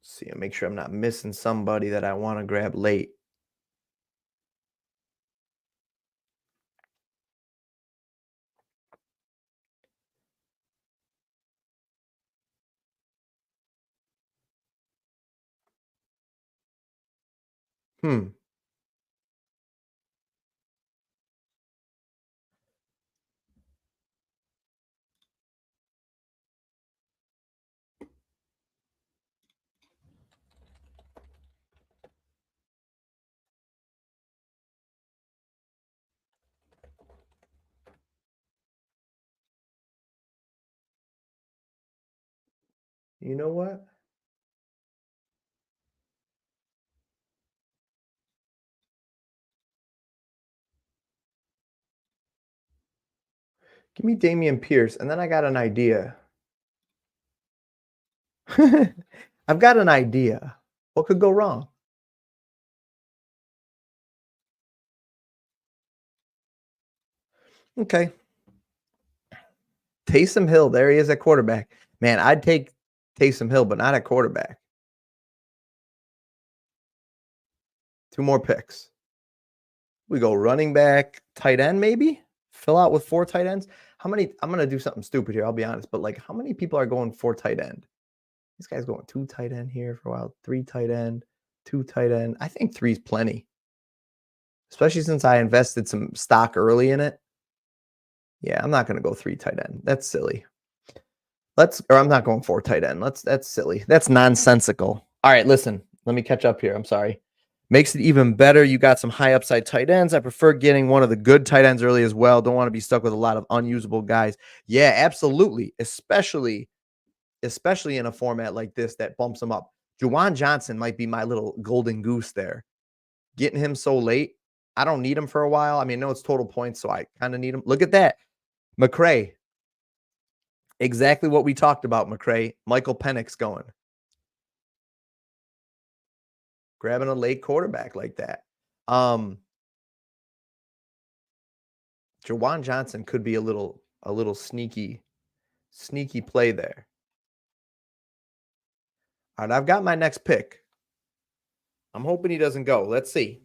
See, I'll make sure I'm not missing somebody that I want to grab late. Hmm. You know what? Give me Dameon Pierce, and then I got an idea. I've got an idea. What could go wrong? Okay. Taysom Hill, there he is at quarterback. Man, I'd take Taysom Hill, but not at quarterback. 2 more picks. We go running back, tight end, maybe? Fill out with 4 tight ends. How many? I'm going to do something stupid here, I'll be honest, but like how many people are going 4 tight end? This guy's going 2 tight end here for a while, 3 tight end, 2 tight end. I think 3 is plenty, especially since I invested some stock early in it. Yeah, I'm not going to go 3 tight end. That's silly. I'm not going 4 tight end. That's silly. That's nonsensical. All right, listen, let me catch up here. I'm sorry. Makes it even better. You got some high upside tight ends. I prefer getting one of the good tight ends early as well. Don't want to be stuck with a lot of unusable guys. Yeah, absolutely. Especially in a format like this that bumps them up. Juwan Johnson might be my little golden goose there. Getting him so late, I don't need him for a while. I mean, I know it's total points, so I kind of need him. Look at that. McCray. Exactly what we talked about, McCray. Michael Penix going. Grabbing a late quarterback like that. Jawan Johnson could be a little sneaky play there. All right, I've got my next pick. I'm hoping he doesn't go. Let's see.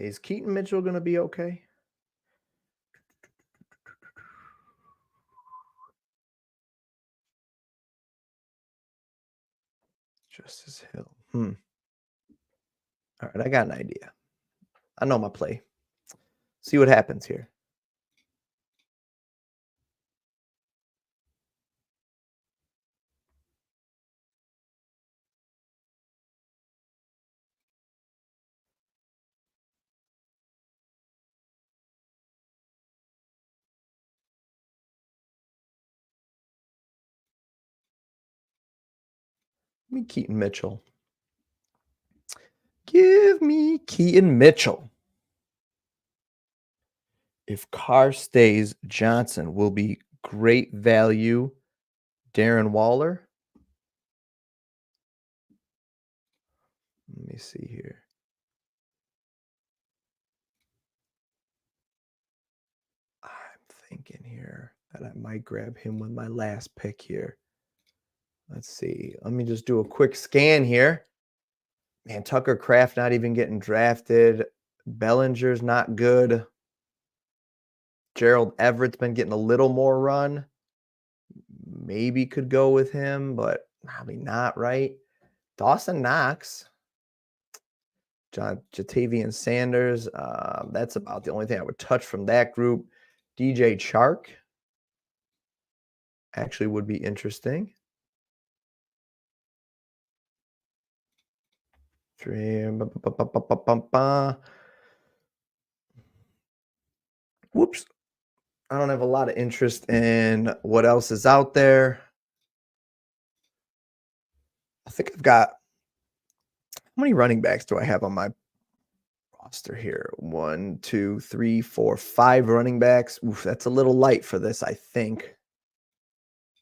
Is Keaton Mitchell going to be okay? Justice Hill. All right, I got an idea. I know my play. See what happens here. Give me Keaton Mitchell. Give me Keaton Mitchell. If Carr stays, Johnson will be great value. Darren Waller. Let me see here. I'm thinking here that I might grab him with my last pick here. Let's see. Let me just do a quick scan here. Man, Tucker Kraft not even getting drafted. Bellinger's not good. Gerald Everett's been getting a little more run. Maybe could go with him, but probably not, right? Dawson Knox. Jatavian Sanders. That's about the only thing I would touch from that group. DJ Chark actually would be interesting. Whoops. I don't have a lot of interest in what else is out there. I think I've got, how many running backs do I have on my roster here? 1, 2, 3, 4, 5 running backs. Oof, that's a little light for this, I think.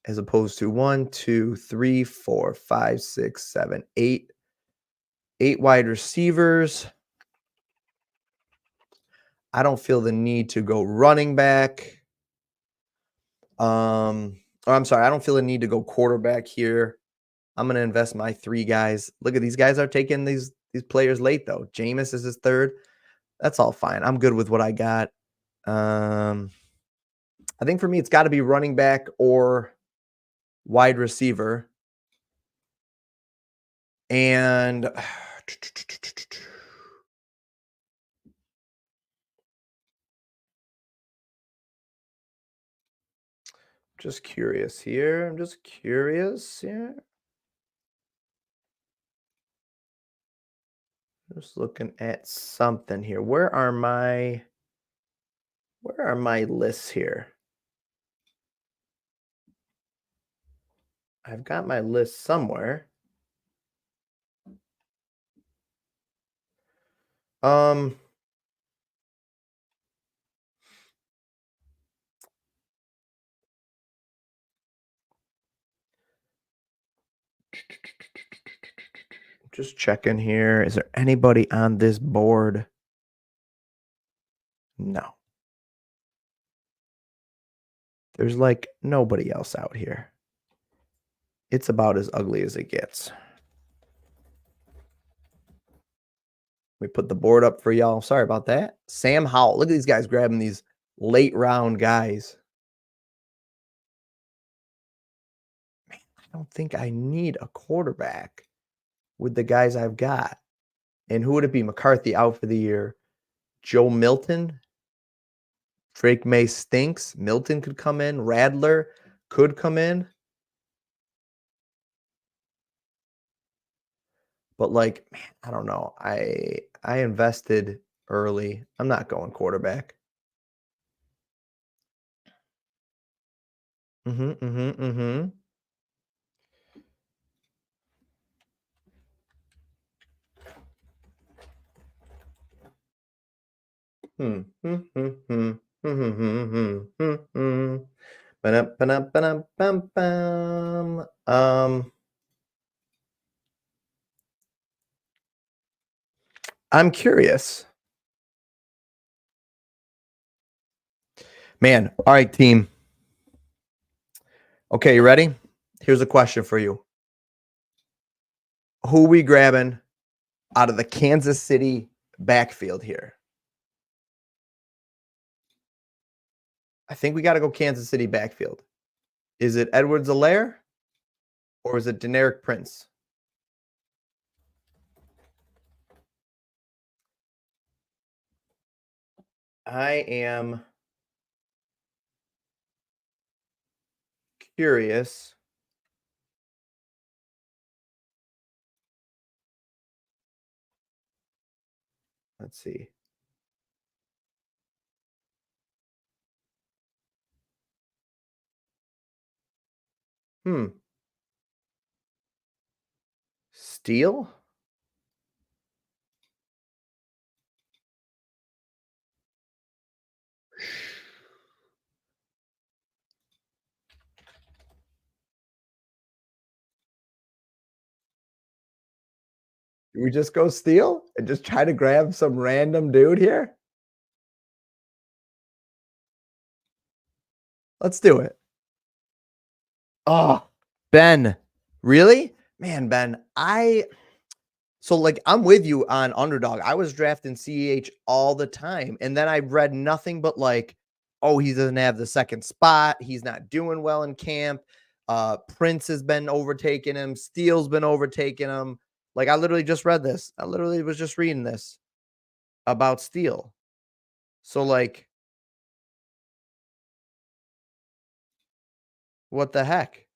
As opposed to 1, 2, 3, 4, 5, 6, 7, 8. 8 wide receivers. I don't feel the need to go running back. I'm sorry, I don't feel the need to go quarterback here. I'm going to invest my 3 guys. Look at these guys are taking these players late though. Jameis is his 3rd. That's all fine. I'm good with what I got. I think for me, it's got to be running back or wide receiver. And just curious here. I'm just curious here. Just looking at something here. Where are my lists here? I've got my list somewhere. Just checking here. Is there anybody on this board? No. There's like nobody else out here. It's about as ugly as it gets. We put the board up for y'all. Sorry about that. Sam Howell. Look at these guys grabbing these late round guys. Man, I don't think I need a quarterback with the guys I've got. And who would it be? McCarthy out for the year. Joe Milton. Drake May stinks. Milton could come in. Radler could come in. But like, man, I don't know. I invested early. I'm not going quarterback. Mm-hmm. I'm curious. Man, all right, team. Okay, you ready? Here's a question for you. Who are we grabbing out of the Kansas City backfield here? I think we got to go Kansas City backfield. Is it Edwards-Helaire or is it Deneric Prince? I am curious. Let's see. Steele? Do we just go Steele and just try to grab some random dude here? Let's do it. Oh, Ben. Really? Man, Ben, I'm with you on Underdog. I was drafting CEH all the time. And then I read nothing but like, oh, he doesn't have the second spot. He's not doing well in camp. Prince has been overtaking him. Steele's been overtaking him. Like I literally just read this. I literally was just reading this about Steele. So like, what the heck?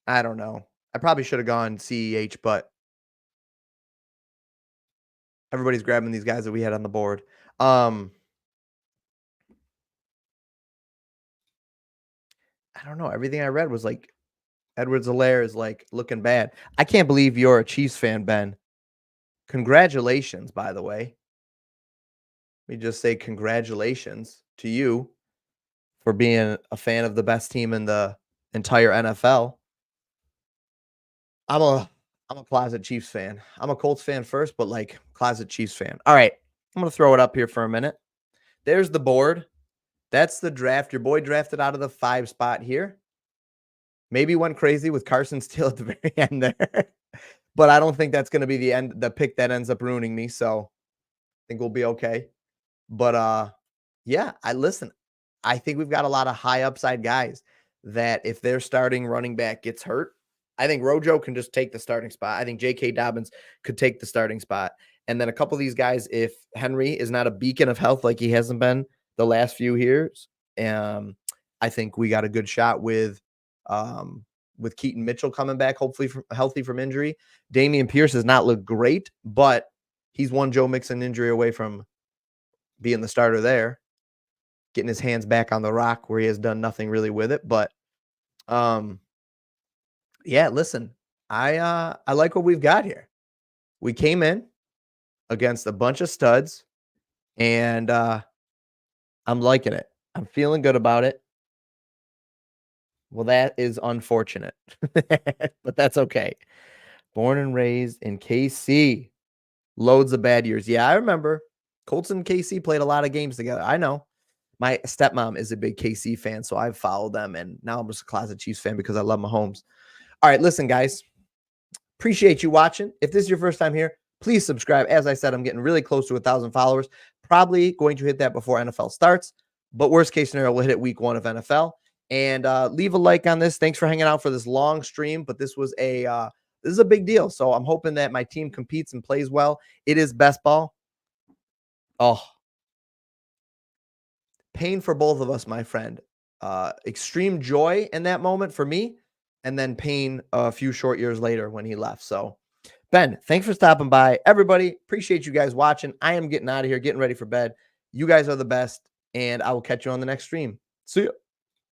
I don't know. I probably should have gone CEH, but everybody's grabbing these guys that we had on the board. I don't know. Everything I read was like Edwards-Helaire is like looking bad. I can't believe you're a Chiefs fan, Ben. Congratulations, by the way. Let me just say congratulations to you for being a fan of the best team in the entire NFL. I'm a closet Chiefs fan. I'm a Colts fan first, but like closet Chiefs fan. All right. I'm going to throw it up here for a minute. There's the board. That's the draft. Your boy drafted out of the 5 spot here. Maybe went crazy with Carson Steele at the very end there. But I don't think that's going to be the pick that ends up ruining me. So I think we'll be okay. But yeah, I think we've got a lot of high upside guys that if their starting running back gets hurt, I think Rojo can just take the starting spot. I think J.K. Dobbins could take the starting spot. And then a couple of these guys, if Henry is not a beacon of health like he hasn't been the last few years, I think we got a good shot with Keaton Mitchell coming back, hopefully healthy from injury. Dameon Pierce has not looked great, but he's one Joe Mixon injury away from being the starter there, getting his hands back on the rock where he has done nothing really with it. But yeah, listen, I like what we've got here. We came in against a bunch of studs, and I'm liking it. I'm feeling good about it. Well, that is unfortunate, but that's okay. Born and raised in KC. Loads of bad years. Yeah, I remember. Colts and KC played a lot of games together. I know. My stepmom is a big KC fan, so I've followed them, and now I'm just a closet Chiefs fan because I love Mahomes. All right, listen, guys. Appreciate you watching. If this is your first time here, please subscribe. As I said, I'm getting really close to 1,000 followers. Probably going to hit that before NFL starts, but worst case scenario, we'll hit it week 1 of NFL. And leave a like on this. Thanks for hanging out for this long stream, but this is a big deal. So I'm hoping that my team competes and plays well. It is best ball. Oh, pain for both of us, my friend. Extreme joy in that moment for me, and then pain a few short years later when he left. So, Ben, thanks for stopping by. Everybody, appreciate you guys watching. I am getting out of here, getting ready for bed. You guys are the best, and I will catch you on the next stream. See ya.